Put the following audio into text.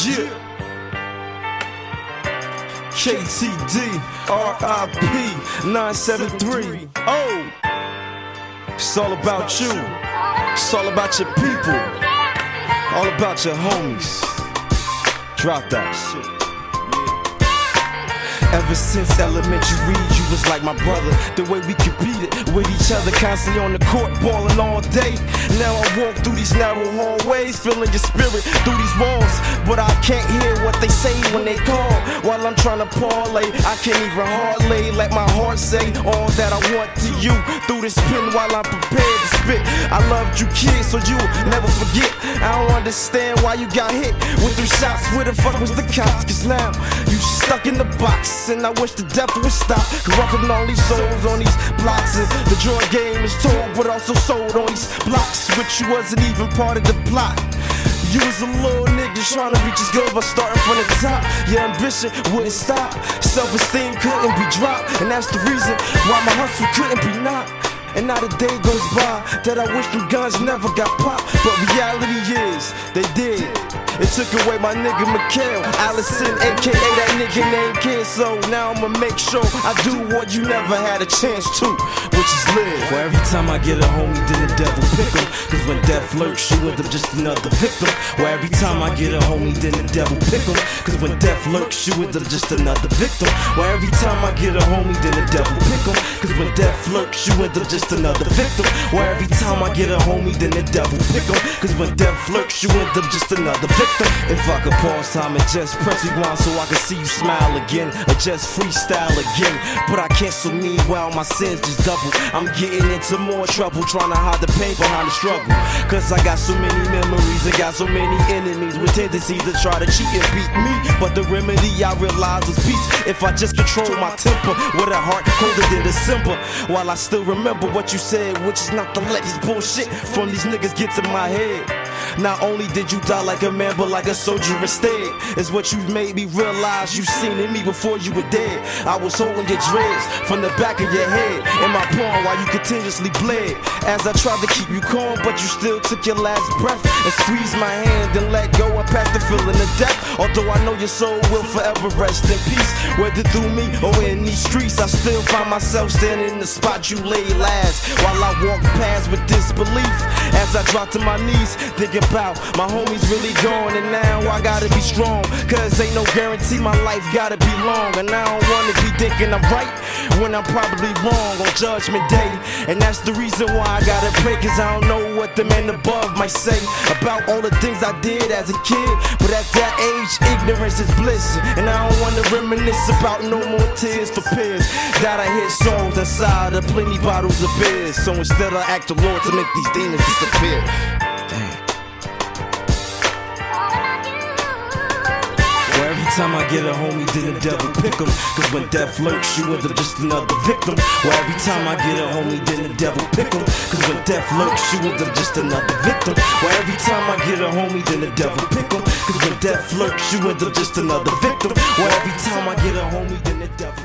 Yeah. KTD, R.I.P 973. Oh, it's all about you. It's all about your people. All about your homies. Drop that shit. Ever since elementary, you was like my brother. The way we competed with each other, constantly on the court, balling all day. Now I walk through these narrow hallways, feeling your spirit through these walls. But I can't hear what they say when they call. While I'm trying to parlay, I can't even hardly let my heart say all that I want to you through this pen while I'm prepared to spit. I loved you, kid, so you never forget. I don't understand why you got hit with 3 shots. Where the fuck was the cops? Cause now you stuck in the box. And I wish the devil would stop corrupting all these souls on these blocks. And the drug game is told but also sold on these blocks, which you wasn't even part of the plot. You was a little nigga trying to reach his goals by starting from the top. Your ambition wouldn't stop, self-esteem couldn't be dropped, and that's the reason why my hustle couldn't be knocked. And not a day goes by that I wish them guns never got popped. But reality is, they did. It took away my nigga Mikhail Allison, aka that nigga named Kid. So now I'ma make sure I do what you never had a chance to, which is live. For every time I get a homie, then the devil pick him. Cause when death lurks, you end up just another victim. Well, every time I get a homie, then the devil pick him. Cause when death lurks, you end up just another victim. Well, every time I get a homie, then the devil pick him. Cause when death lurks, you end up just another victim. Well, every time I get a homie, then the devil pick him. Cause when death lurks, you end up just another victim. If I could pause time and just press rewind so I can see you smile again, or just freestyle again, but I can't, so meanwhile my sins just double. I'm getting into more trouble trying to hide the pain behind the struggle. Cause I got so many memories and got so many enemies with tendencies to try to cheat and beat me. But the remedy I realized was peace. If I just control my temper with a heart colder than December. While I still remember what you said, which is not to let this bullshit from these niggas get to my head. Not only did you die like a man, but like a soldier instead. Is what you made me realize you seen in me before you were dead. I was holding your dreads from the back of your head in my palm while you continuously bled. As I tried to keep you calm, but you still took your last breath and squeezed my hand and let go and past the feeling of death. Although I know your soul will forever rest in peace, whether through me or in these streets, I still find myself standing in the spot you lay last. While I walk past with disbelief, as I drop to my knees, thinking about my homies really gone. And now I gotta be strong, cause ain't no guarantee my life gotta be long. And I don't wanna be thinking I'm right when I'm probably wrong on Judgment Day. And that's the reason why I gotta pray, cause I don't know what the man above might say about all the things I did as a kid. But at that age, ignorance is bliss, and I don't wanna reminisce about no more tears for peers that I hit songs inside of plenty bottles of beer. So instead I act the Lord to make these demons disappear. Damn. Every time I get a homie, then the devil pick him. Cause when death lurks, you end up just another victim. Well, every time I get a homie, then the devil pick him. Cause when death lurks, you end up just another victim. Well, every time I get a homie, then the devil pick him. Cause when death lurks, you end up just another victim. Well, every time I get a homie, then the devil